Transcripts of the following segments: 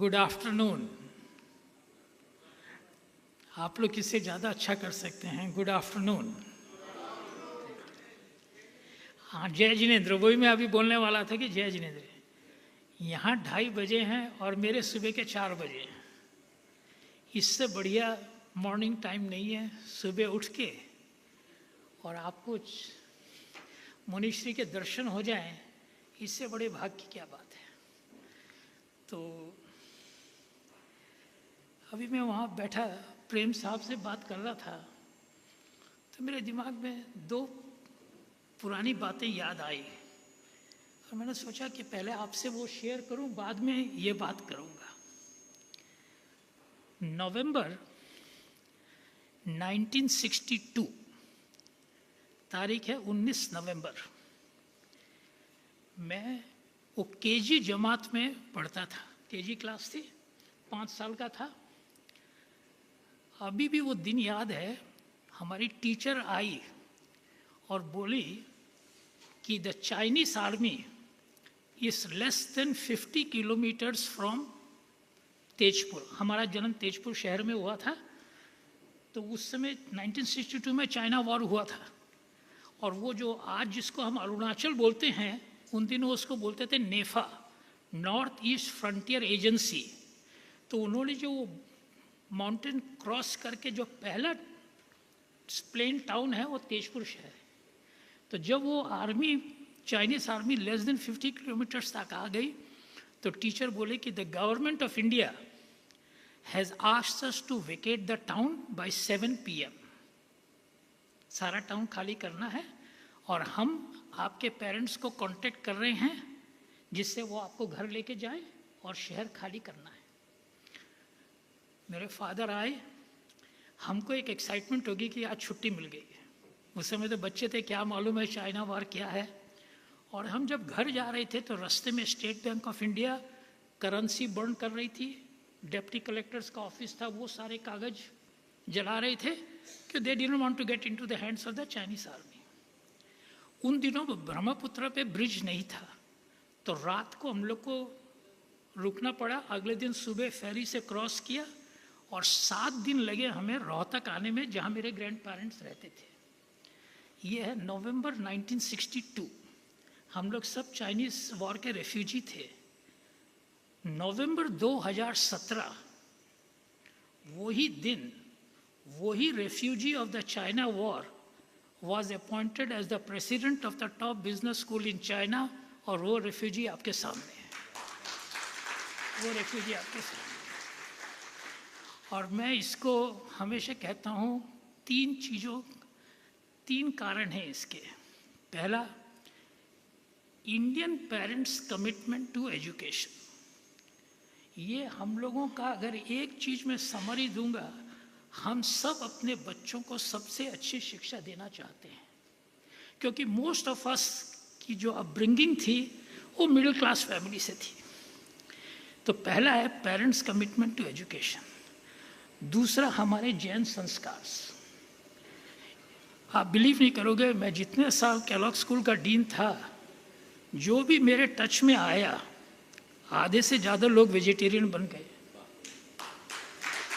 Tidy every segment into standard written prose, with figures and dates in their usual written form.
Good afternoon. आप लोग इससे ज़्यादा अच्छा कर सकते हैं। Good afternoon. हाँ, जय जिनेंद्र, वही मैं अभी बोलने वाला था कि जय जिनेंद्र। यहाँ 2:30 बजे हैं और मेरे सुबह के 4 बजे हैं। इससे बढ़िया मॉर्निंग टाइम नहीं है। सुबह उठ के और आपको मुनिश्री के दर्शन हो जाएं, इससे बड़े भाग्य की क्या बात है। तो अभी मैं वहाँ बैठा प्रेम साहब से बात कर रहा था, तो मेरे दिमाग में 2 पुरानी बातें याद आई और मैंने सोचा कि पहले आपसे वो शेयर करूं, बाद में ये बात करूंगा। नवंबर 1962, तारीख है 19 नवंबर। मैं वो केजी जमात में पढ़ता था। केजी क्लास थी, 5 साल का था। अभी भी वो दिन याद है। हमारी टीचर आई और बोली कि the Chinese army is less than 50 kilometres from Tezpur. हमारा जन्म तेजपुर शहर में हुआ था। तो उस समय 1962 में चाइना वॉर हुआ था। और वो जो आज जिसको हम अरुणाचल बोलते हैं, उन दिनों उसको बोलते थे नेफा, नॉर्थ ईस्ट फ्रंटियर एजेंसी। तो उन्होंने जो माउंटेन क्रॉस करके जो पहला प्लेन टाउन है वो तेजपुर शहर है। तो जब वो army, Chinese army less than 50 kilometres तक आ गई, तो टीचर बोले कि the government of India has asked us to vacate the town by 7 PM। सारा टाउन खाली करना है और हम आपके पेरेंट्स को कांटेक्ट कर रहे हैं जिससे वो आपको घर लेके जाए और शहर खाली करना है। मेरे फादर आए, हमको एक एक्साइटमेंट होगी कि आज छुट्टी मिल गई। उस समय तो बच्चे थे, क्या मालूम है चाइना वॉर क्या है। और हम जब घर जा रहे थे तो रास्ते में state bank of India currency burn कर रही थी। डिप्टी कलेक्टर्स का ऑफिस था, वो सारे कागज जला रहे थे कि they didn't want to get into the hands of the Chinese army. उन दिनों ब्रह्मपुत्र पे ब्रिज नहीं था, तो रात को हम लोग को रुकना पड़ा। अगले दिन सुबह फेरी से क्रॉस किया और 7 दिन लगे हमें रोहतक आने में, जहाँ मेरे ग्रैंड पेरेंट्स रहते थे। ये है नवंबर 1962। हम लोग सब चाइनीज वॉर के रेफ्यूजी थे। नवंबर 2017, वही दिन, वही refugee of the China war was appointed as the president of the top business school in China। और वो रेफ्यूजी आपके सामने है, वो रेफ्यूजी आपके सामने। और मैं इसको हमेशा कहता हूँ, 3 कारण हैं इसके। पहला, Indian parents commitment to education. ये हम लोगों का, अगर एक चीज़ में समरी दूंगा, हम सब अपने बच्चों को सबसे अच्छी शिक्षा देना चाहते हैं, क्योंकि मोस्ट ऑफ अस की जो अपब्रिंगिंग थी वो मिडिल क्लास फैमिली से थी। तो पहला है पेरेंट्स कमिटमेंट टू एजुकेशन। दूसरा, हमारे जैन संस्कार। आप बिलीव नहीं करोगे, मैं जितने साल कैलॉग स्कूल का डीन था, जो भी मेरे टच में आया, आधे से ज़्यादा लोग वेजिटेरियन बन गए।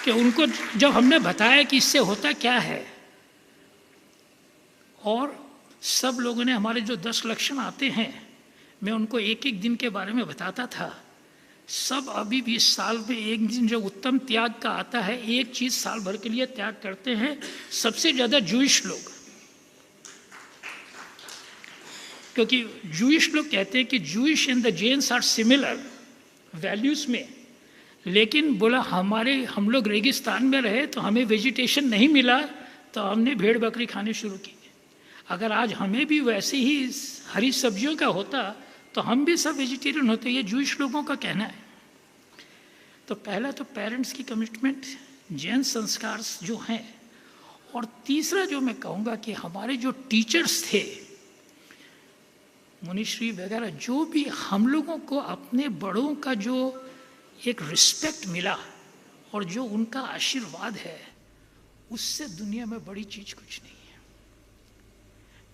कि उनको जब हमने बताया कि इससे होता क्या है, और सब लोगों ने, हमारे जो 10 लक्षण आते हैं, मैं उनको एक एक दिन के बारे में बताता था। सब अभी भी साल में एक दिन जो उत्तम त्याग का आता है, एक चीज़ साल भर के लिए त्याग करते हैं। सबसे ज़्यादा जूइश लोग, क्योंकि जूइश लोग कहते हैं कि Jewish and the Jains are similar values में, लेकिन बोला हम लोग रेगिस्तान में रहे तो हमें वेजिटेशन नहीं मिला, तो हमने भेड़ बकरी खाने शुरू की। अगर आज हमें भी वैसे ही हरी सब्जियों का होता तो हम भी सब वेजिटेरियन होते। ये जूइश लोगों का कहना है। तो पहला तो पेरेंट्स की कमिटमेंट, जैन संस्कार जो हैं। और तीसरा जो मैं कहूँगा कि हमारे जो टीचर्स थे, मुनिश्री वगैरह, जो भी हम लोगों को अपने बड़ों का जो एक रिस्पेक्ट मिला और जो उनका आशीर्वाद है, उससे दुनिया में बड़ी चीज़ कुछ नहीं है।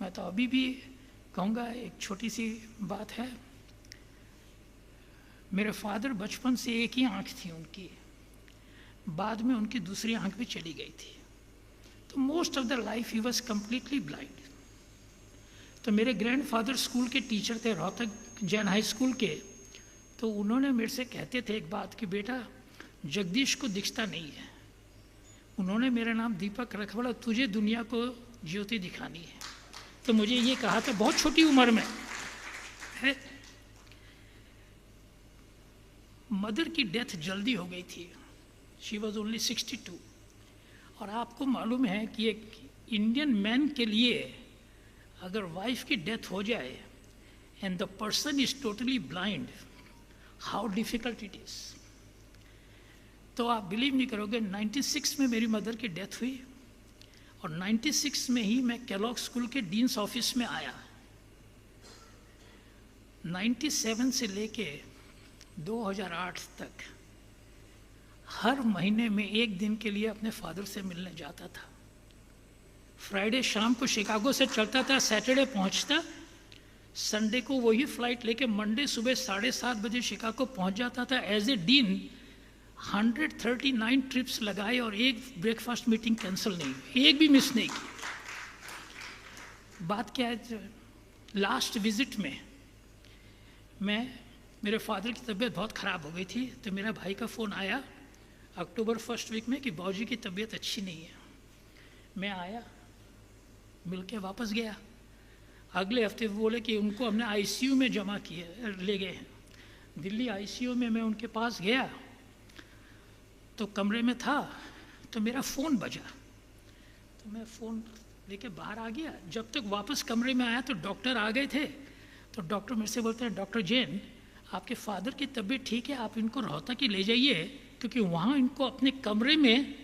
मैं तो अभी भी कहूँगा, एक छोटी सी बात है। मेरे फादर बचपन से एक ही आँख थी उनकी, बाद में उनकी दूसरी आँख भी चली गई थी, तो most of the life he was completely blind. तो मेरे ग्रैंडफादर स्कूल के टीचर थे, रोहतक जैन हाई स्कूल के, तो उन्होंने मेरे से कहते थे एक बात कि बेटा जगदीश को दिखता नहीं है, उन्होंने मेरा नाम दीपक रखा, बोला तुझे दुनिया को ज्योति दिखानी है। तो मुझे ये कहा था बहुत छोटी उम्र में है। मदर की डेथ जल्दी हो गई थी, शी वॉज ओनली 62। और आपको मालूम है कि एक इंडियन मैन के लिए अगर वाइफ की डेथ हो जाए and the person is totally blind, how difficult it is. तो आप बिलीव नहीं करोगे, 96 में मेरी मदर की डेथ हुई और 96 में ही मैं केलॉग स्कूल के डीन्स ऑफिस में आया। 97 से लेके 2008 तक हर महीने में एक दिन के लिए अपने फादर से मिलने जाता था। फ्राइडे शाम को शिकागो से चलता था, सैटरडे पहुंचता, संडे को वही फ्लाइट लेके मंडे सुबह 7:30 बजे शिकागो पहुंच जाता था। एज ए डीन 139 ट्रिप्स लगाए और एक ब्रेकफास्ट मीटिंग कैंसिल नहीं हुई, एक भी मिस नहीं की। बात क्या है, लास्ट विजिट में मेरे फादर की तबीयत बहुत ख़राब हो गई थी, तो मेरा भाई का फ़ोन आया अक्टूबर फर्स्ट वीक में कि बाबूजी की तबीयत अच्छी नहीं है। मैं आया, मिल के वापस गया। अगले हफ्ते बोले कि उनको हमने आईसीयू में जमा किए, ले गए हैं दिल्ली आईसीयू में। मैं उनके पास गया तो कमरे में था, तो मेरा फ़ोन बजा, तो मैं फ़ोन लेके बाहर आ गया। जब तक वापस कमरे में आया तो डॉक्टर आ गए थे। तो डॉक्टर मेरे से बोलते हैं, डॉक्टर जैन आपके फादर की तबीयत ठीक है, आप इनको रोहतक ही ले जाइए, क्योंकि वहाँ इनको अपने कमरे में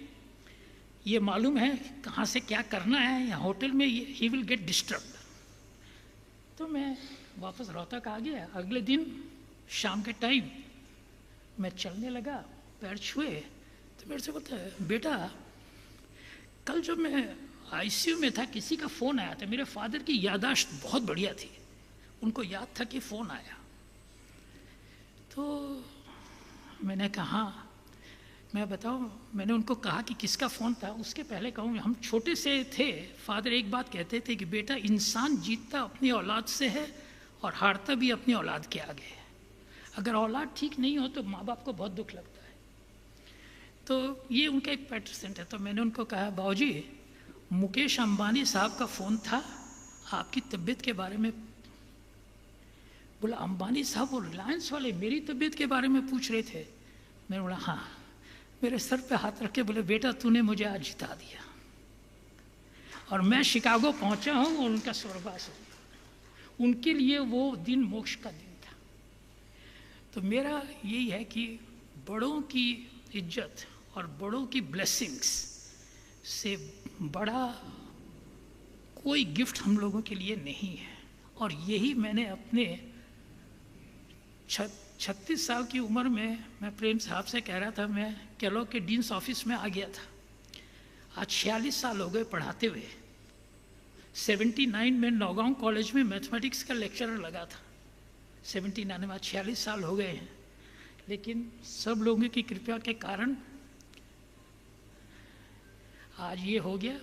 ये मालूम है कहाँ से क्या करना है, या होटल में ही विल गेट डिस्टर्ब। तो मैं वापस रोहतक आ गया। अगले दिन शाम के टाइम मैं चलने लगा, पैर छुए, तो मेरे से बोलता है, बेटा कल जब मैं आईसीयू में था किसी का फ़ोन आया था। मेरे फादर की याददाश्त बहुत बढ़िया थी, उनको याद था कि फ़ोन आया। तो मैंने कहा, मैं बताऊं, मैंने उनको कहा कि किसका फ़ोन था। उसके पहले कहूँ, हम छोटे से थे, फादर एक बात कहते थे कि बेटा इंसान जीतता अपनी औलाद से है और हारता भी अपनी औलाद के आगे है। अगर औलाद ठीक नहीं हो तो माँ बाप को बहुत दुख लगता है। तो ये उनका एक पैटर्न है। तो मैंने उनको कहा, बाबूजी मुकेश अंबानी साहब का फ़ोन था आपकी तबीयत के बारे में। बोला अंबानी साहब वो रिलायंस वाले मेरी तबीयत के बारे में पूछ रहे थे। मैंने बोला हाँ। मेरे सर पे हाथ रख के बोले, बेटा तूने मुझे आज जिता दिया और मैं शिकागो पहुंचा हूं और उनका स्वर्गवास हो गया। उनके लिए वो दिन मोक्ष का दिन था। तो मेरा यही है कि बड़ों की इज्जत और बड़ों की ब्लेसिंग्स से बड़ा कोई गिफ्ट हम लोगों के लिए नहीं है। और यही मैंने अपने 36 साल की उम्र में, मैं प्रेम साहब से कह रहा था, मैं केलॉग के डीन्स ऑफिस में आ गया था। आज 46 साल हो गए पढ़ाते हुए। 79 में नौगांव कॉलेज में मैथमेटिक्स का लेक्चरर लगा था। 79 में, आज 46 साल हो गए हैं। लेकिन सब लोगों की कृपा के कारण आज ये हो गया।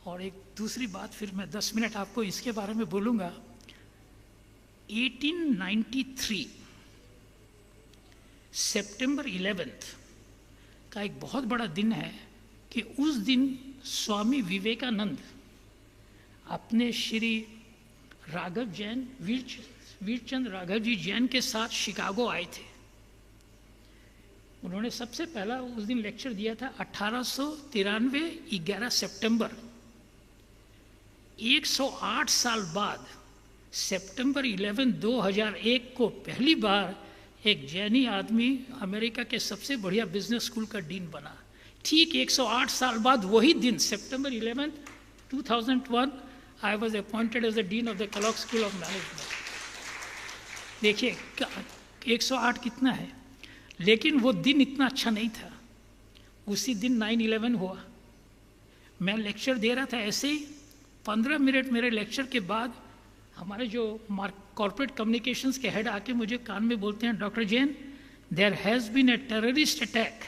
और एक दूसरी बात, फिर मैं 10 मिनट आपको इसके बारे में बोलूँगा। 1893 सितंबर 11 का एक बहुत बड़ा दिन है कि उस दिन स्वामी विवेकानंद अपने श्री राघव जैन, वीरचंद राघव जी जैन के साथ शिकागो आए थे। उन्होंने सबसे पहला उस दिन लेक्चर दिया था 1893 11 सितंबर। 108 साल बाद सितंबर 11 2001 को पहली बार एक जैनी आदमी अमेरिका के सबसे बढ़िया बिजनेस स्कूल का डीन बना। ठीक 108 साल बाद वही दिन September 11 2001 I was appointed as the dean of the Kellogg School of Management. देखिए 108 कितना है, लेकिन वो दिन इतना अच्छा नहीं था। उसी दिन 9/11 हुआ। मैं लेक्चर दे रहा था, ऐसे ही 15 मिनट मेरे लेक्चर के बाद हमारे जो कॉर्पोरेट कम्युनिकेशंस के हेड आके मुझे कान में बोलते हैं, doctor Jain, there has been a terrorist attack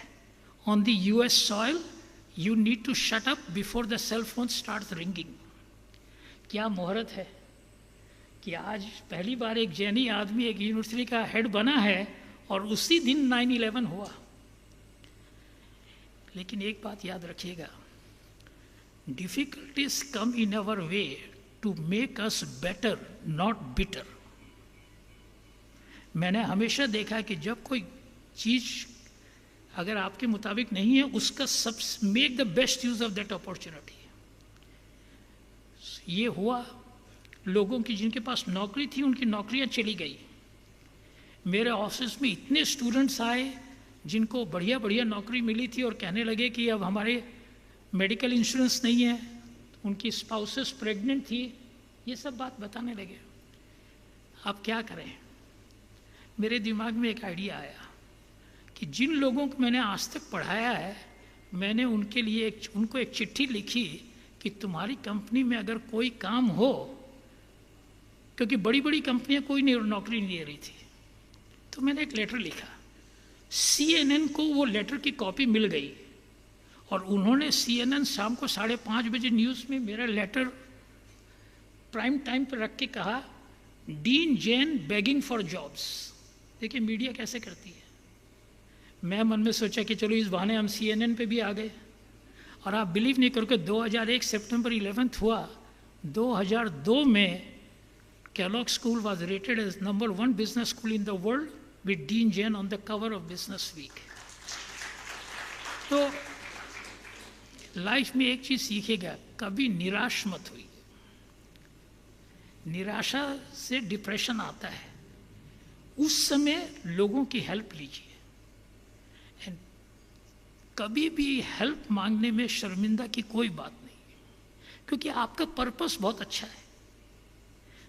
on the US सॉइल, you need to shut up before the cell phone start ringing. क्या मुहूर्त है कि आज पहली बार एक जैनी आदमी एक यूनिवर्सिटी का हेड बना है और उसी दिन 9/11 हुआ। लेकिन एक बात याद रखिएगा, difficulties come in our way to make us better, not bitter. मैंने हमेशा देखा कि जब कोई चीज अगर आपके मुताबिक नहीं है, उसका सब make the best use of that opportunity. ये हुआ, लोगों की जिनके पास नौकरी थी उनकी नौकरियां चली गई। मेरे ऑफिस में इतने स्टूडेंट्स आए जिनको बढ़िया बढ़िया नौकरी मिली थी और कहने लगे कि अब हमारे मेडिकल इंश्योरेंस नहीं है, उनकी स्पाउसेस प्रेग्नेंट थी, ये सब बात बताने लगे। अब क्या करें? मेरे दिमाग में एक आइडिया आया कि जिन लोगों को मैंने आज तक पढ़ाया है, मैंने उनके लिए उनको एक चिट्ठी लिखी कि तुम्हारी कंपनी में अगर कोई काम हो, क्योंकि बड़ी बड़ी कंपनियां कोई नौकरी नहीं दे रही थी, तो मैंने एक लेटर लिखा। CNN को वो लेटर की कॉपी मिल गई और उन्होंने CNN शाम को 5:30 बजे न्यूज़ में मेरा लेटर प्राइम टाइम पर रख के कहा, dean Jain begging for jobs. देखिए मीडिया कैसे करती है। मैं मन में सोचा कि चलो इस बहाने हम CNN पे भी आ गए। और आप बिलीव नहीं करोगे, 2001 सितंबर 11 हुआ। 2002 में Kellogg School was rated as #1 business school in the world with Dean Jain on the cover of Business Week. तो लाइफ में एक चीज सीखेगा, कभी निराश मत हुई। निराशा से डिप्रेशन आता है, उस समय लोगों की हेल्प लीजिए। कभी भी हेल्प मांगने में शर्मिंदा की कोई बात नहीं, क्योंकि आपका पर्पस बहुत अच्छा है।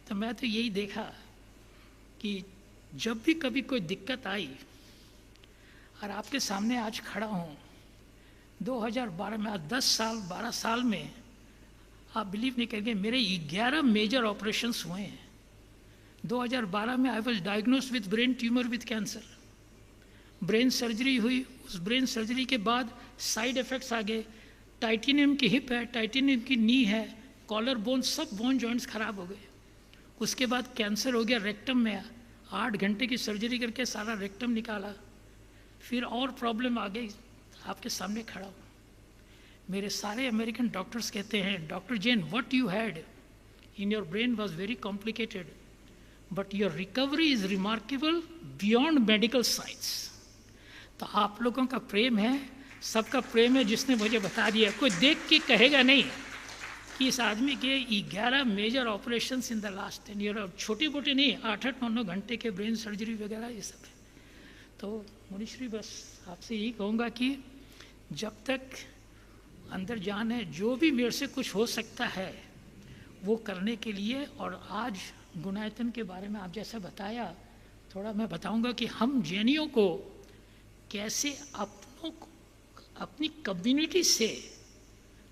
तो मैं तो यही देखा कि जब भी कभी कोई दिक्कत आई और आपके सामने आज खड़ा हूँ 2012 में, आज 12 साल में आप बिलीव नहीं करेंगे, मेरे 11 मेजर ऑपरेशंस हुए हैं। 2012 में I was diagnosed with brain tumour with cancer. Brain surgery हुई, उस ब्रेन सर्जरी के बाद साइड इफ़ेक्ट्स आ गए। टाइटेनियम की हिप है, टाइटेनियम की नी है, कॉलर बोन, सब बोन जॉइंट्स खराब हो गए। उसके बाद कैंसर हो गया रेक्टम में, 8 घंटे की सर्जरी करके सारा रेक्टम निकाला। फिर और प्रॉब्लम आ गई, आपके सामने खड़ा हूँ। मेरे सारे अमेरिकन डॉक्टर्स कहते हैं, doctor Jain, what you had in your brain was very complicated, but your recovery is remarkable beyond medical science. तो आप लोगों का प्रेम है, सबका प्रेम है, जिसने मुझे बता दिया। कोई देख के कहेगा नहीं कि इस आदमी के 11 major operations in the last 10 year, छोटी मोटी नहीं, 8-9 घंटे के ब्रेन सर्जरी वगैरह ये सब है। तो मुनीश्री, बस आपसे यही कहूँगा कि जब तक अंदर जान है, जो भी मेरे से कुछ हो सकता है वो करने के लिए। और आज गुणायतन के बारे में आप जैसा बताया, थोड़ा मैं बताऊंगा कि हम जैनियों को कैसे अपनी कम्युनिटी से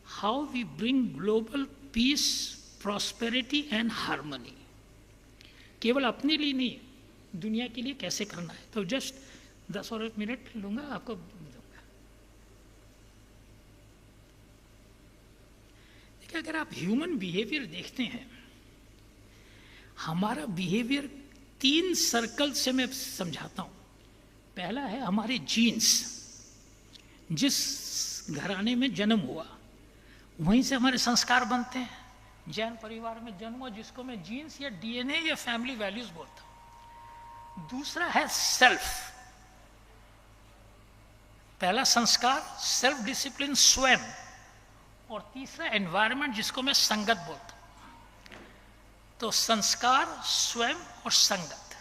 how we bring global peace, prosperity and harmony, केवल अपने लिए नहीं, दुनिया के लिए कैसे करना है। तो जस्ट 10 और 1 मिनट लूँगा, आपको दूंगा। देखिए, अगर आप ह्यूमन बिहेवियर देखते हैं, हमारा बिहेवियर 3 सर्कल से मैं समझाता हूँ। पहला है हमारे जीन्स, जिस घराने में जन्म हुआ वहीं से हमारे संस्कार बनते हैं। जैन परिवार में जन्म हुआ, जिसको मैं जीन्स या DNA या फैमिली वैल्यूज बोलता हूँ। दूसरा है सेल्फ, पहला संस्कार सेल्फ डिसिप्लिन, स्वयं। और तीसरा एनवायरनमेंट, जिसको मैं संगत बोलता हूँ। तो संस्कार, स्वयं और संगत।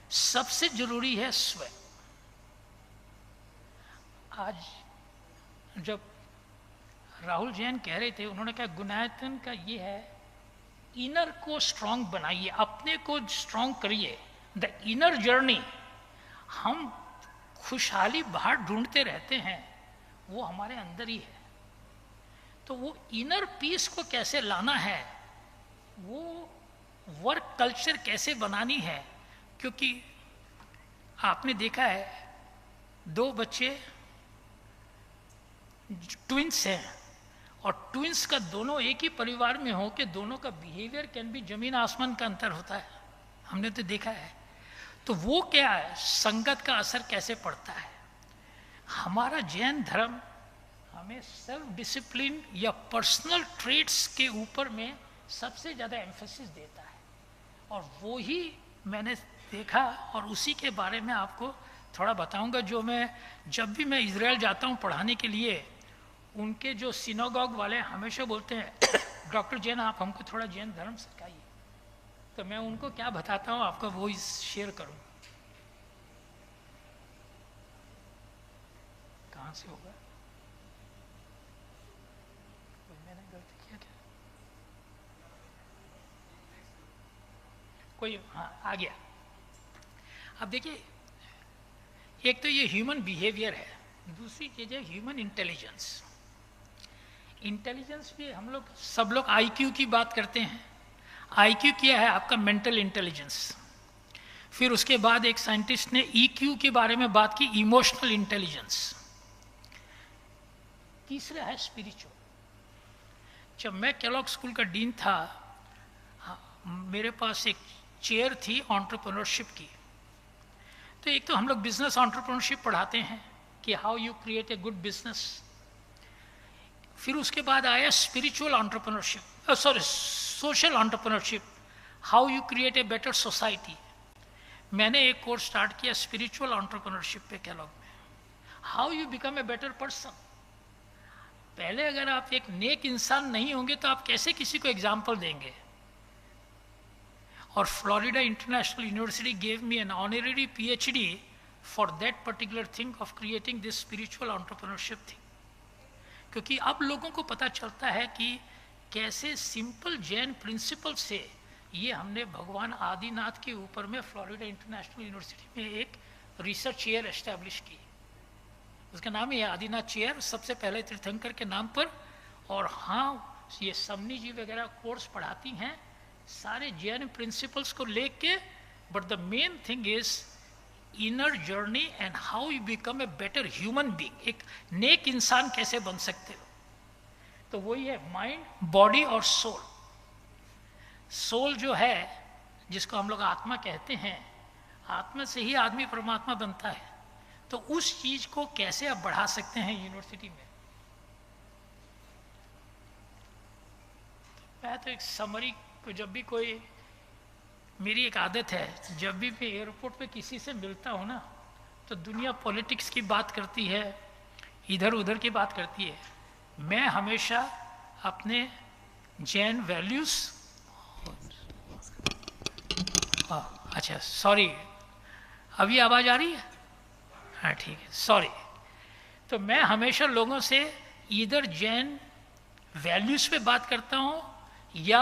सबसे जरूरी है स्वयं। आज जब राहुल जैन कह रहे थे, उन्होंने कहा गुणायतन का ये है, इनर को स्ट्रांग बनाइए, अपने को स्ट्रांग करिए। द इनर जर्नी, हम खुशहाली बाहर ढूंढते रहते हैं, वो हमारे अंदर ही है। तो वो इनर पीस को कैसे लाना है, वो वर्क कल्चर कैसे बनानी है, क्योंकि आपने देखा है 2 बच्चे ट्विंस हैं और ट्विंस का दोनों एक ही परिवार में हो के दोनों का बिहेवियर कैन भी जमीन आसमान का अंतर होता है, हमने तो देखा है। तो वो क्या है, संगत का असर कैसे पड़ता है। हमारा जैन धर्म हमें सेल्फ डिसिप्लिन या पर्सनल ट्रेट्स के ऊपर में सबसे ज़्यादा एम्फेसिस देता है, और वो ही मैंने देखा और उसी के बारे में आपको थोड़ा बताऊंगा। जो मैं जब भी मैं इजराइल जाता हूँ पढ़ाने के लिए, उनके जो सिनागॉग वाले हमेशा बोलते हैं डॉक्टर जैन आप हमको थोड़ा जैन धर्म सिखाइए, तो मैं उनको क्या बताता हूँ आपका वो शेयर करूँ। कहाँ से होगा, मैंने गलती किया क्या, कोई, हाँ आ गया। अब देखिए, एक तो ये ह्यूमन बिहेवियर है, दूसरी चीज है ह्यूमन इंटेलिजेंस। इंटेलिजेंस भी हम लोग सब लोग आईक्यू की बात करते हैं। आईक्यू क्या है, आपका मेंटल इंटेलिजेंस। फिर उसके बाद एक साइंटिस्ट ने ईक्यू के बारे में बात की, इमोशनल इंटेलिजेंस। तीसरा है स्पिरिचुअल। जब मैं केलॉग स्कूल का डीन था, मेरे पास एक चेयर थी एंटरप्रेन्योरशिप की। तो एक तो हम लोग बिजनेस एंटरप्रेन्योरशिप पढ़ाते हैं कि how you create a good business. फिर उसके बाद आया spiritual entrepreneurship, sorry social entrepreneurship, how you create a better society. मैंने एक कोर्स स्टार्ट किया स्पिरिचुअल एंटरप्रेन्योरशिप पे केलॉग में, how you become a better person. पहले अगर आप एक नेक इंसान नहीं होंगे तो आप कैसे किसी को एग्जाम्पल देंगे। और Florida International University gave me an honorary PhD for that particular thing of creating this spiritual entrepreneurship thing. क्योंकि अब लोगों को पता चलता है कि कैसे सिंपल जैन प्रिंसिपल से ये हमने भगवान आदिनाथ के ऊपर में फ्लोरिडा इंटरनेशनल यूनिवर्सिटी में एक रिसर्च चेयर एस्टैब्लिश की। उसका नाम है आदिनाथ चेयर, सबसे पहले तीर्थंकर के नाम पर। और हाँ, ये समनी जी वगैरह कोर्स पढ़ाती हैं सारे जैन प्रिंसिपल्स को लेके, but the main thing is inner journey and how you become a better human being. एक नेक इंसान कैसे बन सकते हो, तो वही है माइंड, बॉडी और सोल। सोल जो है, जिसको हम लोग आत्मा कहते हैं, आत्मा से ही आदमी परमात्मा बनता है। तो उस चीज को कैसे आप बढ़ा सकते हैं यूनिवर्सिटी में। मैं तो एक समरी को, जब भी कोई, मेरी एक आदत है, जब भी मैं एयरपोर्ट पे किसी से मिलता हूँ ना, तो दुनिया पॉलिटिक्स की बात करती है, इधर उधर की बात करती है, मैं हमेशा अपने जैन वैल्यूज, अच्छा सॉरी, अभी आवाज आ रही है, हाँ ठीक है, सॉरी। तो मैं हमेशा लोगों से इधर जैन वैल्यूज पे बात करता हूँ, या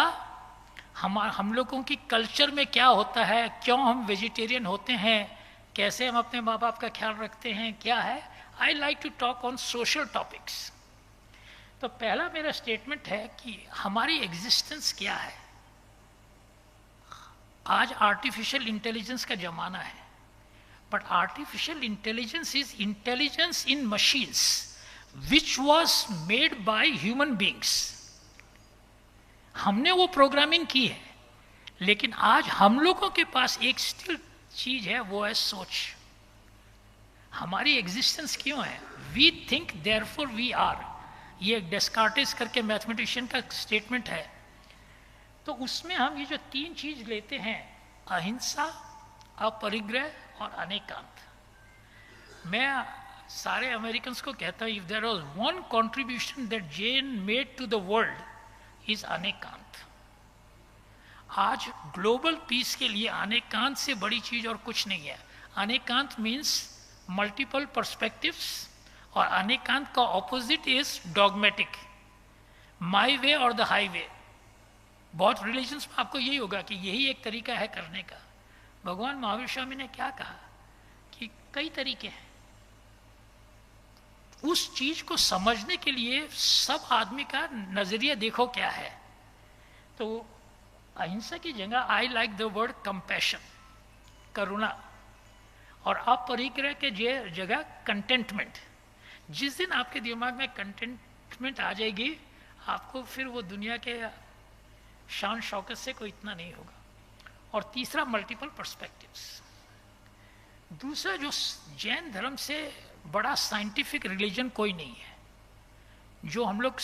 हम लोगों की कल्चर में क्या होता है, क्यों हम वेजिटेरियन होते हैं, कैसे हम अपने माँ बाप का ख्याल रखते हैं, क्या है। I like to talk on social topics. तो पहला मेरा स्टेटमेंट है कि हमारी एग्जिस्टेंस क्या है। आज आर्टिफिशियल इंटेलिजेंस का जमाना है, but artificial intelligence is intelligence in machines which was made by human beings. हमने वो प्रोग्रामिंग की है, लेकिन आज हम लोगों के पास एक स्टिल चीज है, वो है सोच। हमारी एग्जिस्टेंस क्यों है, we think therefore we are. ये डेस्कार्टेस करके मैथमेटिशियन का स्टेटमेंट है। तो उसमें हम ये जो 3 चीज लेते हैं, अहिंसा, अपरिग्रह और अनेकांत। मैं सारे अमेरिकन्स को कहता हूँ, if there was one contribution that Jain made to the world is अनेकांत। आज ग्लोबल पीस के लिए अनेकांत से बड़ी चीज और कुछ नहीं है। अनेकांत मीन्स मल्टीपल पर्सपेक्टिव्स, और अनेकांत का ऑपोजिट इज डॉगमेटिक, माई वे और द हाईवे। बहुत रिलीजन्स में आपको यही होगा कि यही एक तरीका है करने का। भगवान महावीर स्वामी ने क्या कहा कि कई तरीके हैं। उस चीज को समझने के लिए सब आदमी का नजरिया देखो क्या है। तो अहिंसा की जगह I like the word compassion, करुणा, और अपरिग्रह के जगह कंटेंटमेंट। जिस दिन आपके दिमाग में कंटेंटमेंट आ जाएगी, आपको फिर वो दुनिया के शान शौकत से कोई इतना नहीं होगा। और तीसरा, मल्टीपल पर्सपेक्टिव्स। दूसरा, जो जैन धर्म से बड़ा साइंटिफिक रिलीजन कोई नहीं है। जो हम लोग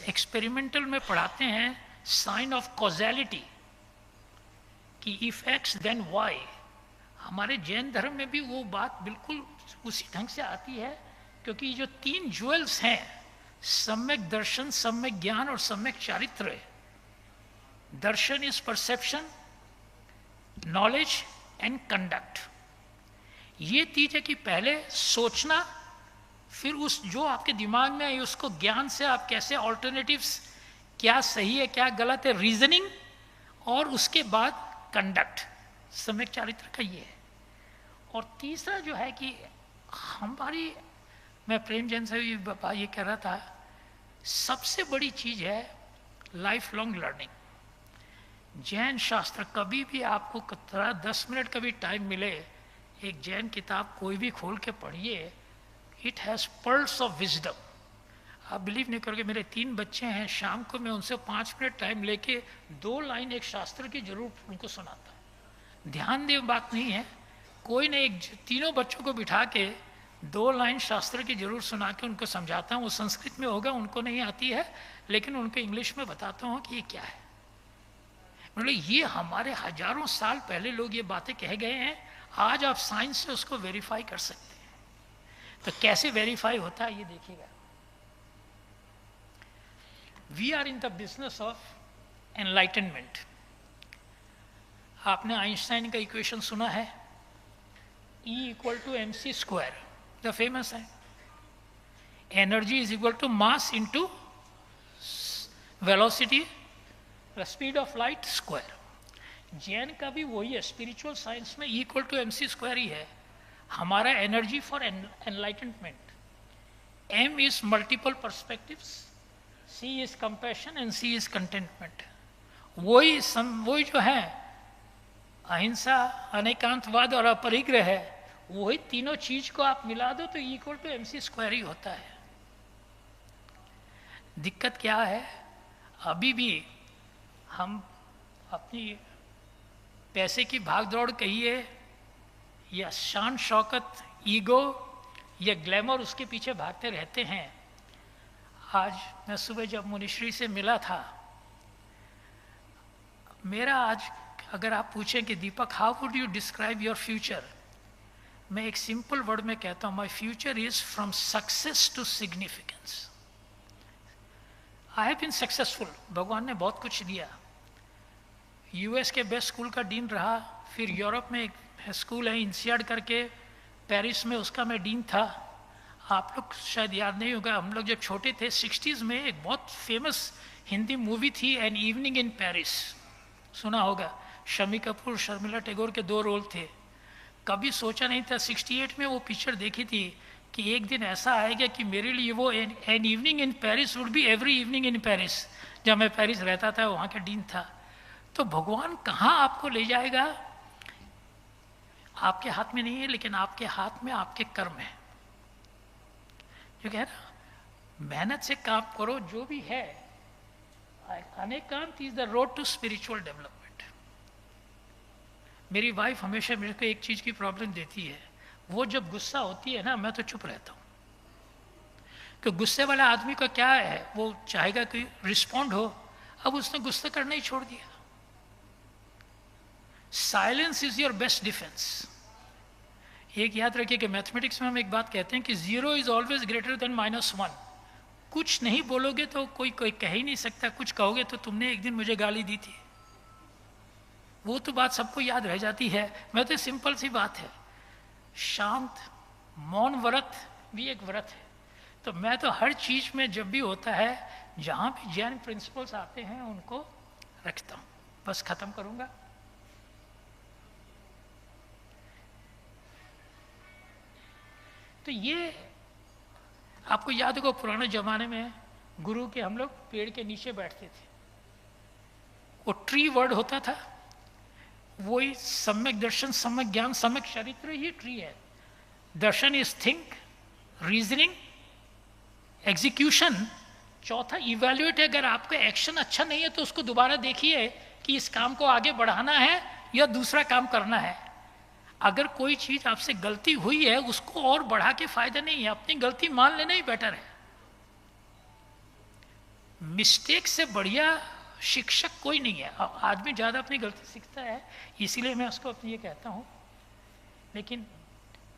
एक्सपेरिमेंटल में पढ़ाते हैं, साइन ऑफ कॉजेलिटी, कि इफ एक्स देन वाई, हमारे जैन धर्म में भी वो बात बिल्कुल उसी ढंग से आती है। क्योंकि जो 3 ज्वेल्स हैं, सम्यक दर्शन, सम्यक ज्ञान और सम्यक चारित्र। दर्शन is perception, knowledge and conduct. ये चीज है कि पहले सोचना, फिर उस जो आपके दिमाग में है उसको ज्ञान से आप कैसे ऑल्टरनेटिव्स, क्या सही है क्या गलत है, रीजनिंग, और उसके बाद कंडक्ट, सम्यक चारित्र का ये है। और तीसरा जो है कि हमारी, मैं प्रेम जैन से भी ये कह रहा था, सबसे बड़ी चीज है लाइफ लॉन्ग लर्निंग। जैन शास्त्र, कभी भी आपको 10 मिनट का भी टाइम मिले, एक जैन किताब कोई भी खोल के पढ़िए, it has pearls of wisdom. आप बिलीव नहीं करोगे, मेरे 3 बच्चे हैं, शाम को मैं उनसे 5 मिनट टाइम लेके 2 लाइन एक शास्त्र की जरूर उनको सुनाता हूँ। ध्यान दे बात नहीं है, कोई नहीं, तीनों बच्चों को बिठा के 2 लाइन शास्त्र की जरूर सुना के उनको समझाता हूँ। वो संस्कृत में होगा, उनको नहीं आती है, लेकिन उनको इंग्लिश में बताता हूँ कि ये क्या है। मतलब ये हमारे हजारों साल पहले लोग ये बातें कह गए हैं, आज आप साइंस से उसको वेरीफाई कर सकते हैं। तो कैसे वेरीफाई होता है ये देखिएगा। We are in the business of enlightenment. आपने आइंस्टाइन का इक्वेशन सुना है, E = mc², द फेमस है। Energy is equal to mass into velocity, the speed of light square. Jain का भी वही है, स्पिरिचुअल साइंस में E = mc² ही है। हमारा energy for enlightenment, M is multiple perspectives, C is compassion and C is contentment. वही जो है अहिंसा, अनेकांतवाद और अपरिग्रह है, वही तीनों चीज को आप मिला दो तो E = mc² ही होता है। दिक्कत क्या है, अभी भी हम अपनी पैसे की भाग दौड़ कहिए, या शान शौकत, ईगो या ग्लैमर, उसके पीछे भागते रहते हैं। आज मैं सुबह जब मुनिश्री से मिला था, मेरा आज अगर आप पूछें कि Deepak how would you describe your future, मैं एक सिंपल वर्ड में कहता हूं, my future is from success to significance. I have been successful, भगवान ने बहुत कुछ दिया। यूएस के बेस्ट स्कूल का डीन रहा, फिर यूरोप में एक स्कूल है इंसियाड करके, पेरिस में उसका मैं डीन था। आप लोग शायद याद नहीं होगा, हम लोग जब छोटे थे 60s में एक बहुत फेमस हिंदी मूवी थी एन इवनिंग इन पेरिस, सुना होगा। शमी कपूर, शर्मिला टैगोर के 2 रोल थे। कभी सोचा नहीं था, 68 में वो पिक्चर देखी थी कि एक दिन ऐसा आएगा कि मेरे लिए वो an evening in Paris would be every evening in Paris. जब मैं पेरिस रहता था, वहाँ का डीन था। तो भगवान कहाँ आपको ले जाएगा, आपके हाथ में नहीं है, लेकिन आपके हाथ में आपके कर्म है। जो कह रहा, मेहनत से काम करो, जो भी है। अनेकांत is the road to spiritual development. मेरी वाइफ हमेशा मेरे को एक चीज की प्रॉब्लम देती है, वो जब गुस्सा होती है ना, मैं तो चुप रहता हूँ। कि गुस्से वाले आदमी का क्या है, वो चाहेगा कि रिस्पॉन्ड हो, अब उसने गुस्सा करना ही छोड़ दिया। Silence is your best defence. एक याद रखिए कि मैथमेटिक्स में हम एक बात कहते हैं कि 0 इज ऑलवेज ग्रेटर देन -1। कुछ नहीं बोलोगे तो कोई कह ही नहीं सकता, कुछ कहोगे तो तुमने एक दिन मुझे गाली दी थी, वो तो बात सबको याद रह जाती है। मैं तो सिंपल सी बात है, शांत मौन व्रत भी एक व्रत है। तो मैं तो हर चीज में जब भी होता है, जहां भी जैन प्रिंसिपल्स आते हैं उनको रखता हूं। बस खत्म करूंगा। तो ये आपको याद होगा, पुराने जमाने में गुरु के हम लोग पेड़ के नीचे बैठते थे, वो ट्री वर्ड होता था, वही सम्यक दर्शन, सम्यक ज्ञान, सम्यक चरित्र, ये ट्री है। दर्शन इज थिंक, रीजनिंग, एग्जीक्यूशन। चौथा इवैल्यूएट है, अगर आपका एक्शन अच्छा नहीं है तो उसको दोबारा देखिए कि इस काम को आगे बढ़ाना है या दूसरा काम करना है। अगर कोई चीज आपसे गलती हुई है उसको और बढ़ा के फायदा नहीं है, अपनी गलती मान लेना ही बेटर है। मिस्टेक से बढ़िया शिक्षक कोई नहीं है। आदमी ज्यादा अपनी गलती सीखता है, इसीलिए मैं उसको अपनी ये कहता हूं। लेकिन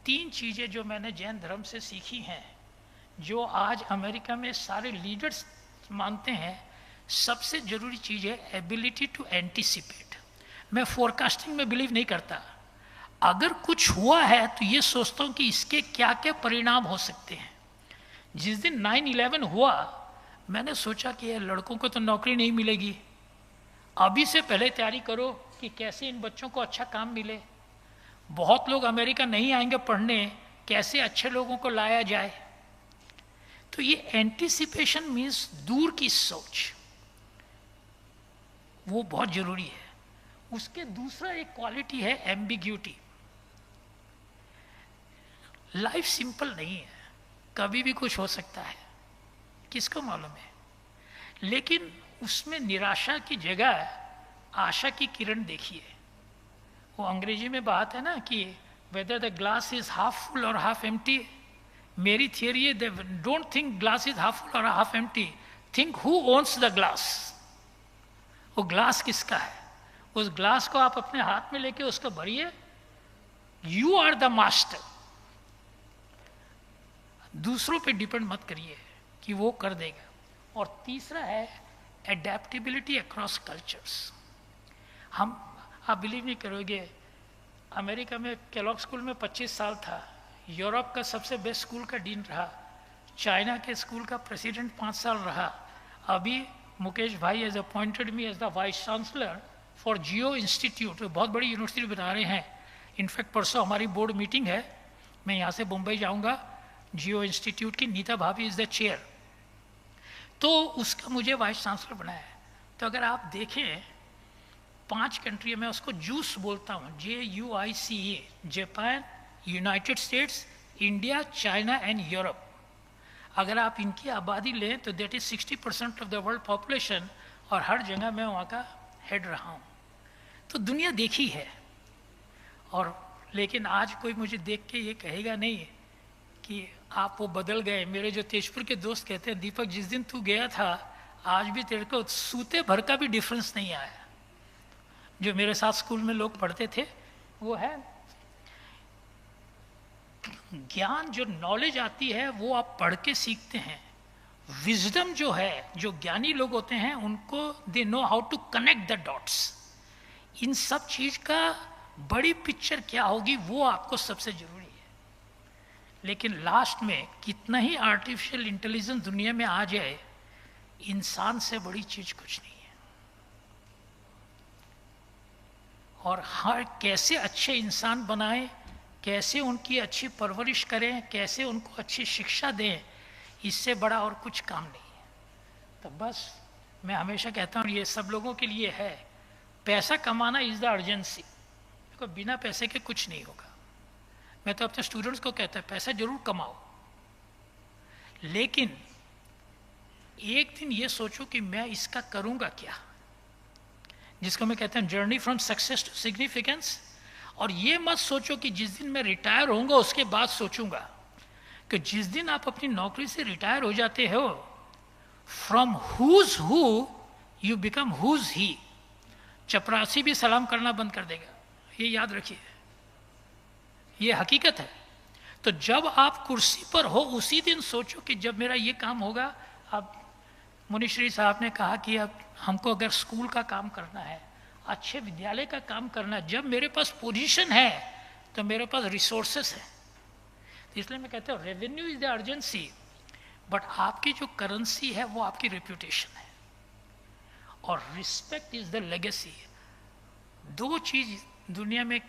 3 चीजें जो मैंने जैन धर्म से सीखी हैं, जो आज अमेरिका में सारे लीडर्स मानते हैं, सबसे जरूरी चीज है एबिलिटी टू एंटीसिपेट। मैं फोरकास्टिंग में बिलीव नहीं करता। अगर कुछ हुआ है तो ये सोचता हूं कि इसके क्या क्या परिणाम हो सकते हैं। जिस दिन 9/11 हुआ, मैंने सोचा कि ये लड़कों को तो नौकरी नहीं मिलेगी, अभी से पहले तैयारी करो कि कैसे इन बच्चों को अच्छा काम मिले। बहुत लोग अमेरिका नहीं आएंगे पढ़ने, कैसे अच्छे लोगों को लाया जाए। तो ये एंटीसिपेशन मीन्स दूर की सोच, वो बहुत जरूरी है। उसके दूसरा एक क्वालिटी है एम्बिग्यूटी। लाइफ सिंपल नहीं है, कभी भी कुछ हो सकता है, किसको मालूम है। लेकिन उसमें निराशा की जगह आशा की किरण देखिए। वो अंग्रेजी में बात है ना कि whether the glass is half full और हाफ एम्प्टी। मेरी थियरी है, don't think glass is half full और half empty, think who owns the glass. वो ग्लास किसका है, उस ग्लास को आप अपने हाथ में लेके उसको भरिए। You are the master. दूसरों पे डिपेंड मत करिए कि वो कर देगा। और तीसरा है एडेप्टेबिलिटी अक्रॉस कल्चर्स। आप बिलीव नहीं करोगे, अमेरिका में केलॉग स्कूल में 25 साल था, यूरोप का सबसे बेस्ट स्कूल का डीन रहा, चाइना के स्कूल का प्रेसिडेंट 5 साल रहा। अभी Mukesh bhai has appointed me as the vice chancellor for Jio institute, बहुत बड़ी यूनिवर्सिटी बना रहे हैं। इनफैक्ट परसों हमारी बोर्ड मीटिंग है, मैं यहाँ से मुंबई जाऊँगा। जियो इंस्टीट्यूट की नीता भाभी इज द चेयर, तो उसका मुझे वाइस चांसलर बनाया है। तो अगर आप देखें 5 कंट्री में उसको जूस बोलता हूँ, JUICE, Japan, United states, India, China and Europe. अगर आप इनकी आबादी लें तो that is 60% of the world population, और हर जगह मैं वहाँ का हेड रहा हूँ। तो दुनिया देखी है। और लेकिन आज कोई मुझे देख के ये कहेगा नहीं कि आप वो बदल गए। मेरे जो तेजपुर के दोस्त कहते हैं, दीपक जिस दिन तू गया था आज भी तेरे को सूते भर का भी डिफरेंस नहीं आया। जो मेरे साथ स्कूल में लोग पढ़ते थे, वो है ज्ञान, जो नॉलेज आती है वो आप पढ़ के सीखते हैं। विजडम जो है, जो ज्ञानी लोग होते हैं उनको they know how to connect the dots. इन सब चीज का बड़ी पिक्चर क्या होगी वो आपको सबसे जरूरी है। लेकिन लास्ट में कितना ही आर्टिफिशियल इंटेलिजेंस दुनिया में आ जाए, इंसान से बड़ी चीज कुछ नहीं है। और हर कैसे अच्छे इंसान बनाएं, कैसे उनकी अच्छी परवरिश करें, कैसे उनको अच्छी शिक्षा दें, इससे बड़ा और कुछ काम नहीं है। तो बस मैं हमेशा कहता हूँ ये सब लोगों के लिए है, पैसा कमाना इज द अर्जेंसी। देखो बिना पैसे के कुछ नहीं होगा। मैं तो अपने स्टूडेंट्स को कहता हूँ पैसा जरूर कमाओ, लेकिन एक दिन ये सोचो कि मैं इसका करूँगा क्या, जिसको मैं कहता हूँ journey from success to significance. और ये मत सोचो कि जिस दिन मैं रिटायर होऊंगा उसके बाद सोचूंगा, कि जिस दिन आप अपनी नौकरी से रिटायर हो जाते हो, from who's who you become who's he. चपरासी भी सलाम करना बंद कर देगा, ये याद रखिए, ये हकीकत है। तो जब आप कुर्सी पर हो उसी दिन सोचो कि जब मेरा ये काम होगा। अब मुनिश्री साहब ने कहा कि अब हमको अगर स्कूल का काम करना है, अच्छे विद्यालय का काम करना है, जब मेरे पास पोजीशन है तो मेरे पास रिसोर्सेस है। तो इसलिए मैं कहता हूँ revenue is the urgency, but आपकी जो करेंसी है वो आपकी रेप्यूटेशन है, और रिस्पेक्ट इज द लेगेसी। 2 चीज दुनिया में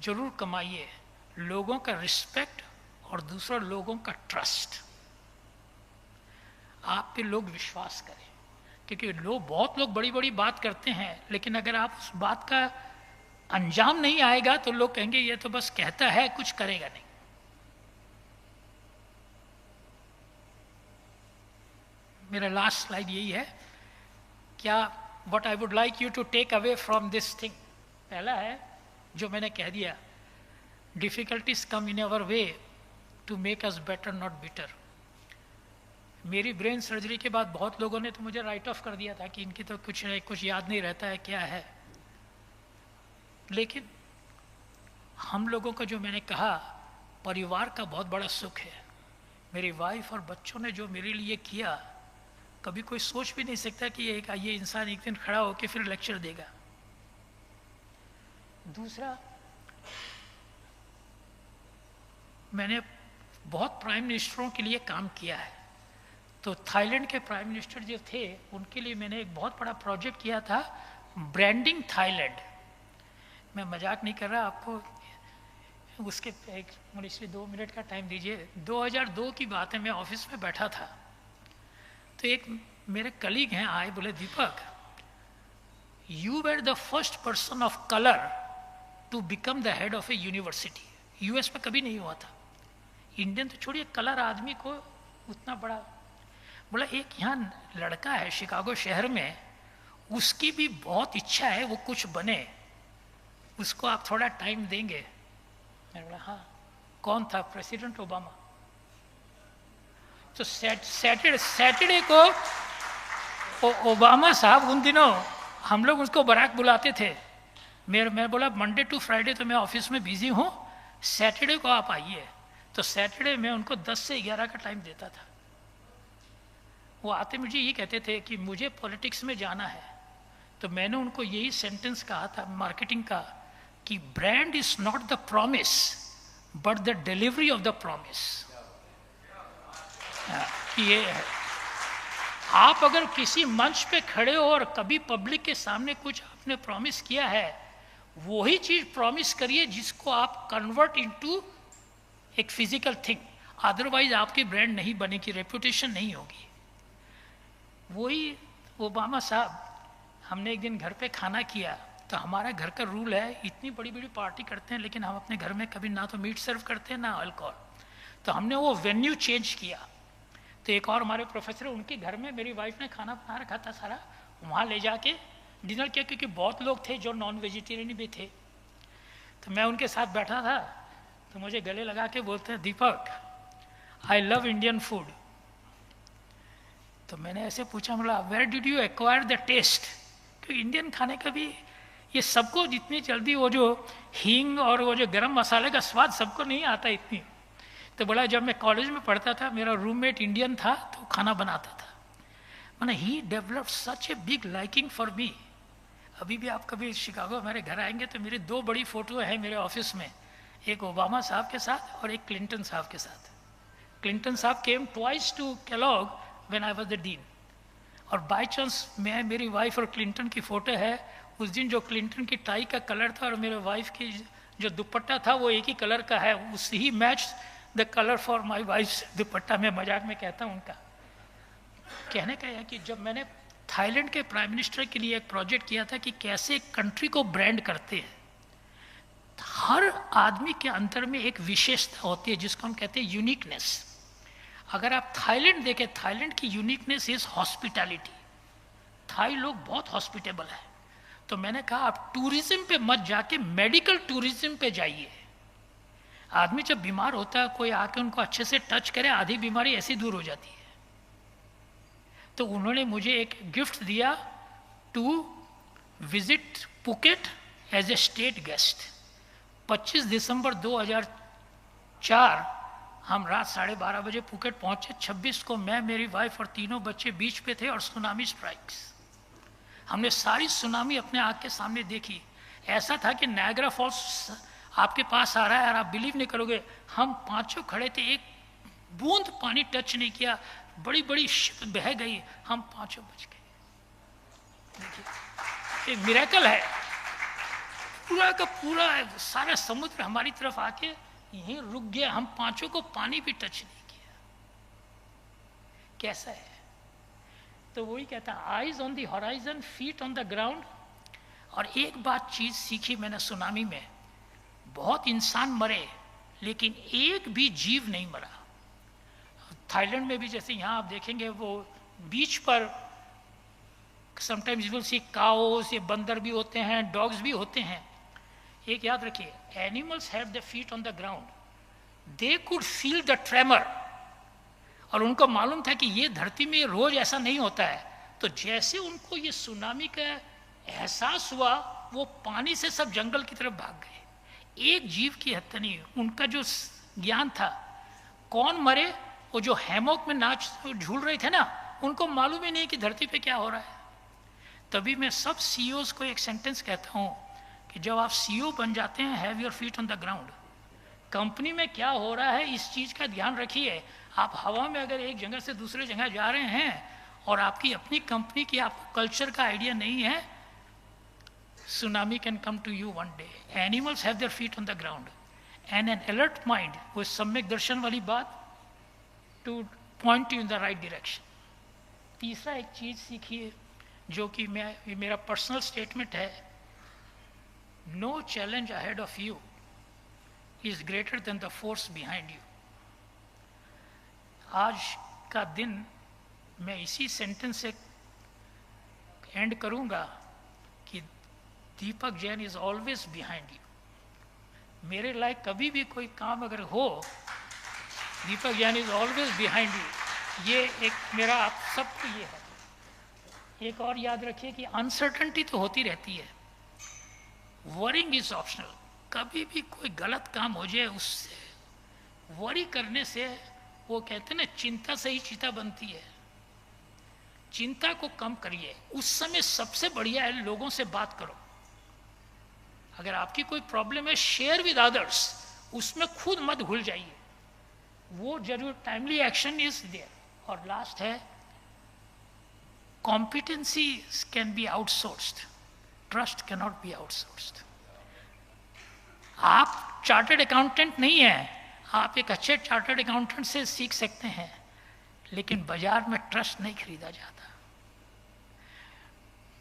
जरूर कमाइए, लोगों का रिस्पेक्ट और दूसरा लोगों का ट्रस्ट। आप पे लोग विश्वास करें, क्योंकि बहुत लोग बड़ी बड़ी बात करते हैं, लेकिन अगर आप उस बात का अंजाम नहीं आएगा तो लोग कहेंगे ये तो बस कहता है, कुछ करेगा नहीं। मेरा लास्ट स्लाइड यही है, क्या what I would like you to take away from this thing. पहला है जो मैंने कह दिया, difficulties come in our way to make us better not bitter. मेरी ब्रेन सर्जरी के बाद बहुत लोगों ने तो मुझे राइट ऑफ कर दिया था कि इनकी तो कुछ याद नहीं रहता है क्या है, लेकिन हम लोगों का जो मैंने कहा परिवार का बहुत बड़ा सुख है। मेरी वाइफ और बच्चों ने जो मेरे लिए किया, कभी कोई सोच भी नहीं सकता कि ये इंसान एक दिन खड़ा होकर फिर लेक्चर देगा। दूसरा, मैंने बहुत प्राइम मिनिस्टरों के लिए काम किया है। तो थाईलैंड के प्राइम मिनिस्टर जो थे उनके लिए मैंने एक बहुत बड़ा प्रोजेक्ट किया था, ब्रांडिंग थाईलैंड। मैं मजाक नहीं कर रहा आपको, उसके मुझे 2 मिनट का टाइम दीजिए। 2002 की बात है, मैं ऑफिस में बैठा था तो एक मेरे कलीग हैं आए, बोले Deepak you were the first person of colour to become the head of a university. US में कभी नहीं हुआ था, इंडियन तो छोड़िए कलर आदमी को उतना बड़ा। बोला एक यहाँ लड़का है शिकागो शहर में, उसकी भी बहुत इच्छा है वो कुछ बने, उसको आप थोड़ा टाइम देंगे। मैंने बोला हाँ। कौन था? President Obama. तो सैटरडे को ओबामा साहब, उन दिनों हम लोग उसको बराक बुलाते थे। मैं बोला मंडे टू फ्राइडे तो मैं ऑफिस में बिजी हूँ, सैटरडे को आप आइए। तो सैटरडे में उनको 10 से 11 का टाइम देता था। वो आते मुझे ये कहते थे कि मुझे पॉलिटिक्स में जाना है। तो मैंने उनको यही सेंटेंस कहा था मार्केटिंग का कि brand is not the promise but the delivery of the promise. ये है, आप अगर किसी मंच पे खड़े हो और कभी पब्लिक के सामने कुछ आपने प्रॉमिस किया है, वही चीज प्रॉमिस करिए जिसको आप कन्वर्ट इनटू एक फिजिकल थिंग। अदरवाइज आपकी ब्रांड नहीं बनेगी, रेपुटेशन नहीं होगी। वही ओबामा साहब, हमने एक दिन घर पे खाना किया तो हमारा घर का रूल है, इतनी बड़ी बड़ी पार्टी करते हैं लेकिन हम अपने घर में कभी ना तो मीट सर्व करते हैं ना अल्कोहल। तो हमने वो वेन्यू चेंज किया। तो एक और हमारे प्रोफेसर, उनके घर में मेरी वाइफ ने खाना बना रखा था सारा, वहाँ ले जाके डिनर किया, क्योंकि बहुत लोग थे जो नॉन वेजिटेरियन भी थे। तो मैं उनके साथ बैठा था तो मुझे गले लगा के बोलते हैं Deepak I love Indian food. तो मैंने ऐसे पूछा, बोला where did you acquire the taste? क्योंकि इंडियन खाने का भी ये सबको जितनी जल्दी वो जो हींग और वो जो गरम मसाले का स्वाद सबको नहीं आता इतनी। तो बोला जब मैं कॉलेज में पढ़ता था मेरा रूममेट इंडियन था तो खाना बनाता था। मैंने ही develop such a big liking for me. अभी भी आप कभी शिकागो हमारे घर आएंगे तो मेरी 2 बड़ी फोटो है मेरे ऑफिस में, एक ओबामा साहब के साथ और एक क्लिंटन साहब के साथ। क्लिंटन साहब came twice to Kellogg when I was the dean. और बाय चांस मैं, मेरी वाइफ और क्लिंटन की फोटो है। उस दिन जो क्लिंटन की टाई का कलर था और मेरे वाइफ की जो दुपट्टा था वो एक ही कलर का है, उस ही match the colour for my wife dupatta. मैं मजाक में कहता हूँ उनका। कहने का है कि जब मैंने थाईलैंड के प्राइम मिनिस्टर के लिए एक प्रोजेक्ट किया था कि कैसे एक कंट्री को ब्रांड करते हैं, हर आदमी के अंदर में एक विशेषता होती है जिसको हम कहते हैं यूनिकनेस। अगर आप थाईलैंड देखें, थाईलैंड की यूनिकनेस इज हॉस्पिटैलिटी। थाई लोग बहुत हॉस्पिटेबल है। तो मैंने कहा आप टूरिज्म पे मत जाके मेडिकल टूरिज्म पे जाइए। आदमी जब बीमार होता है कोई आके उनको अच्छे से टच करे, आधी बीमारी ऐसी दूर हो जाती है। तो उन्होंने मुझे एक गिफ्ट दिया to visit Phuket as a state guest. 25 दिसंबर 2004 हम रात 12:30 बजे पुकेट पहुंचे। 26 को मैं, मेरी वाइफ और 3 बच्चे बीच पे थे और सुनामी स्ट्राइक्स। हमने सारी सुनामी अपने आँख के सामने देखी। ऐसा था कि नायग्रा फॉल्स आपके पास आ रहा है और आप बिलीव नहीं करोगे, हम 5 खड़े थे, एक बूंद पानी टच नहीं किया, बड़ी बड़ी शिप बह गई, हम 5 बच गए। देखिए एक मिरेकल है। पूरा का पूरा सारा समुद्र हमारी तरफ आके यहीं रुक गया, हम 5 को पानी भी टच नहीं किया। कैसा है? तो वही कहता है, eyes on the horizon, feet on the ground. और एक बात चीज सीखी मैंने सुनामी में, बहुत इंसान मरे लेकिन एक भी जीव नहीं मरा। थाईलैंड में भी जैसे यहाँ आप देखेंगे वो बीच पर sometimes you will see cows, ये बंदर भी होते हैं, डॉग्स भी होते हैं। एक याद रखिए, animals have the feet on the ground, they could feel the tremor. और उनको मालूम था कि ये धरती में रोज ऐसा नहीं होता है। तो जैसे उनको ये सुनामी का एहसास हुआ, वो पानी से सब जंगल की तरफ भाग गए। एक जीव की हत्या नहीं। उनका जो ज्ञान था, कौन मरे, वो जो हैमॉक में नाच झूल रहे थे ना, उनको मालूम ही नहीं कि धरती पे क्या हो रहा है। तभी मैं सब सीईओज को एक सेंटेंस कहता हूँ कि जब आप सीईओ बन जाते हैं, have your feet on the ground. Company में क्या हो रहा है इस चीज का ध्यान रखिए। आप हवा में अगर एक जगह से दूसरे जगह जा रहे हैं और आपकी अपनी कंपनी की आपको कल्चर का आइडिया नहीं है, tsunami can come to you one day. Animals have their feet on the ground and an alert mind, वो सम्यक दर्शन वाली बात, to point you in the right direction. तीसरा एक चीज सीखिए जो कि मेरा पर्सनल स्टेटमेंट है, no challenge ahead of you is greater than the force behind you। आज का दिन मैं इसी सेंटेंस से एंड करूंगा कि Deepak Jain is always behind you. मेरे लायक कभी भी कोई काम अगर हो, Deepak Jain is always behind you. ये एक मेरा आप सबको ये है। एक और याद रखिए कि अनसर्टेनिटी तो होती रहती है, वरिंग इज ऑप्शनल। कभी भी कोई गलत काम हो जाए, उससे वरी करने से, वो कहते हैं ना, चिंता से ही चीता बनती है। चिंता को कम करिए। उस समय सबसे बढ़िया है लोगों से बात करो। अगर आपकी कोई प्रॉब्लम है, शेयर विद अदर्स, उसमें खुद मत भूल जाइए, वो जरूर टाइमली एक्शन इज देयर। और लास्ट है, competency can be outsourced, trust can not be outsourced. आप चार्टर्ड अकाउंटेंट नहीं हैं, आप एक अच्छे चार्टर्ड अकाउंटेंट से सीख सकते हैं, लेकिन बाजार में ट्रस्ट नहीं खरीदा जाता।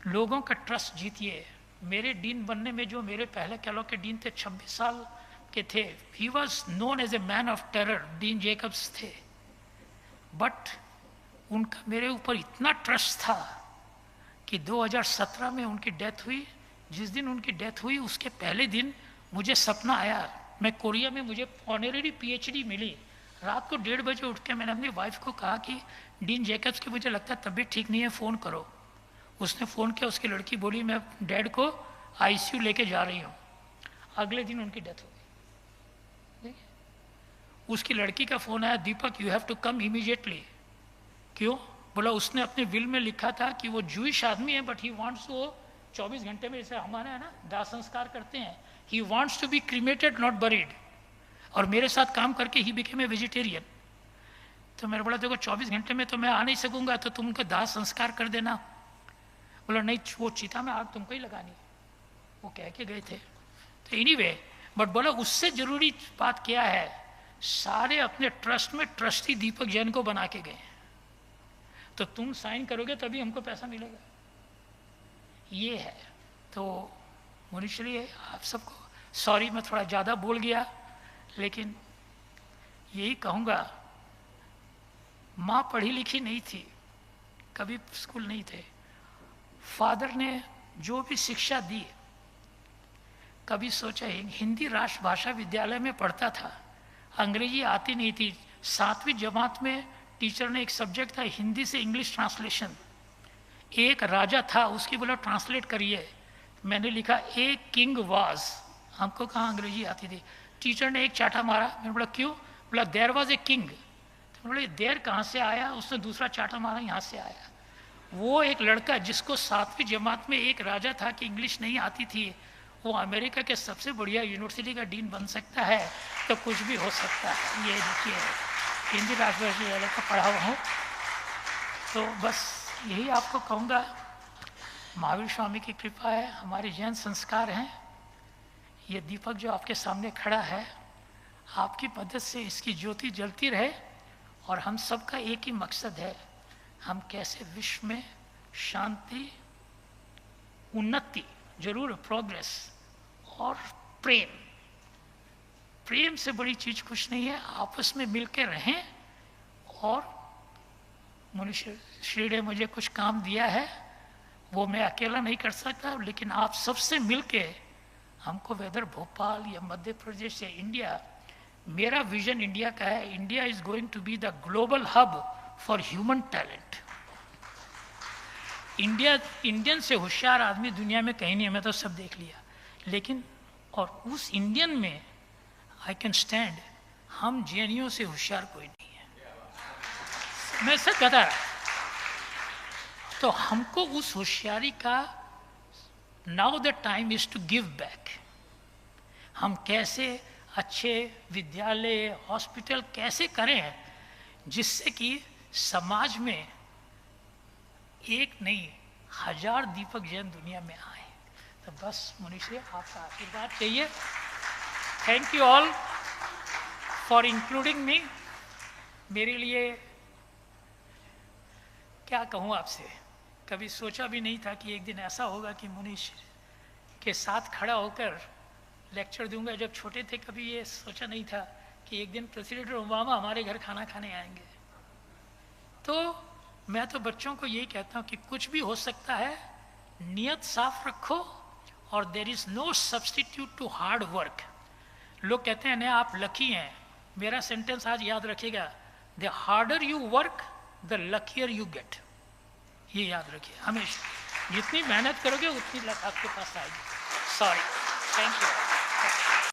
लोगों का ट्रस्ट जीतिए। मेरे डीन बनने में जो मेरे पहले कैलो के डीन थे, 26 साल के थे, he was known as a man of terror, dean Jacobs थे। बट उनका मेरे ऊपर इतना ट्रस्ट था कि 2017 में उनकी डेथ हुई। जिस दिन उनकी डेथ हुई उसके पहले दिन मुझे सपना आया, मैं कोरिया में, मुझे ऑनरेरी पीएचडी मिली। रात को 1:30 बजे उठ के मैंने अपनी वाइफ को कहा कि डीन जेकब्स की मुझे लगता है तबीयत ठीक नहीं है, फ़ोन करो। उसने फ़ोन किया, उसकी लड़की बोली मैं डैड को आईसीयू लेके जा रही हूँ। अगले दिन उनकी डेथ हो गई। उसकी लड़की का फ़ोन आया, Deepak you have to come immediately. क्यों? बोला उसने अपने विल में लिखा था कि वो जूइश आदमी है, बट ही वांट्स टू 24 घंटे में, जैसे हमारे है ना दाह संस्कार करते हैं, he wants to be cremated not buried. और मेरे साथ काम करके ही बिकेम ए वेजिटेरियन। तो मैंने बोला देखो 24 घंटे में तो मैं आ नहीं सकूंगा, तो तुम उनका दाह संस्कार कर देना। बोला नहीं, वो चिता में आग तुमको ही लगानी, वो कह के गए थे। तो एनीवे, बट बोला उससे जरूरी बात क्या है, सारे अपने ट्रस्ट में ट्रस्टी दीपक जैन को बना के गए। तो तुम साइन करोगे तभी हमको पैसा मिलेगा, ये है। तो मुनीश्वरी आप सबको सॉरी, मैं थोड़ा ज़्यादा बोल गया, लेकिन यही कहूँगा, माँ पढ़ी लिखी नहीं थी, कभी स्कूल नहीं थे। फादर ने जो भी शिक्षा दी, कभी सोचा हिंदी राष्ट्रभाषा विद्यालय में पढ़ता था, अंग्रेजी आती नहीं थी। 7वीं जमात में टीचर ने एक सब्जेक्ट था हिंदी से इंग्लिश ट्रांसलेशन। एक राजा था, उसकी बोला ट्रांसलेट करिए। मैंने लिखा ए किंग वाज। हमको कहाँ अंग्रेजी आती थी। टीचर ने एक चाटा मारा। मैंने बोला क्यों? बोला देयर वाज ए किंग। तो बोले देयर कहाँ से आया? उसने दूसरा चाटा मारा, यहाँ से आया। वो एक लड़का जिसको 7वीं जमात में एक राजा था कि इंग्लिश नहीं आती थी, वो अमेरिका के सबसे बढ़िया यूनिवर्सिटी का डीन बन सकता है, तो कुछ भी हो सकता है। ये देखिए, हिंदी राष्ट्रभाषा का पढ़ा हुआ हूँ। तो बस यही आपको कहूँगा, महावीर स्वामी की कृपा है, हमारे जैन संस्कार हैं। ये दीपक जो आपके सामने खड़ा है, आपकी मदद से इसकी ज्योति जलती रहे। और हम सबका एक ही मकसद है, हम कैसे विश्व में शांति, उन्नति, जरूर प्रोग्रेस और प्रेम, प्रेम से बड़ी चीज कुछ नहीं है। आपस में मिलकर रहें। और मनुष्य श्री ने मुझे कुछ काम दिया है, वो मैं अकेला नहीं कर सकता, लेकिन आप सबसे मिलके हमको, वेदर भोपाल या मध्य प्रदेश या इंडिया, मेरा विजन इंडिया का है, India is going to be the global hub for human talent. Indian से होशियार आदमी दुनिया में कहीं नहीं है, मैं तो सब देख लिया, लेकिन और उस इंडियन में आई कैन स्टैंड, हम जेएनयू से होशियार कोई नहीं है, मैं सच बता रहा। तो हमको उस होशियारी का, now the time is to give back. हम कैसे अच्छे विद्यालय, हॉस्पिटल कैसे करें जिससे कि समाज में एक नहीं 1000 दीपक जैन दुनिया में आए। तो बस मनुष्य आपका आशीर्वाद चाहिए। Thank you all for including me. मेरे लिए क्या कहूँ आपसे, कभी सोचा भी नहीं था कि एक दिन ऐसा होगा कि मुनीश के साथ खड़ा होकर लेक्चर दूंगा। जब छोटे थे कभी ये सोचा नहीं था कि एक दिन प्रेसिडेंट ओबामा हमारे घर खाना खाने आएंगे। तो मैं तो बच्चों को यही कहता हूँ कि कुछ भी हो सकता है, नियत साफ रखो, और there is no substitute to hard work. लोग कहते हैं ना आप लकी हैं, मेरा सेंटेंस आज याद रखिएगा, the harder you work the luckier you get. ये याद रखिए हमेशा, जितनी मेहनत करोगे उतनी लक आपके पास आएगी। Sorry, thank you.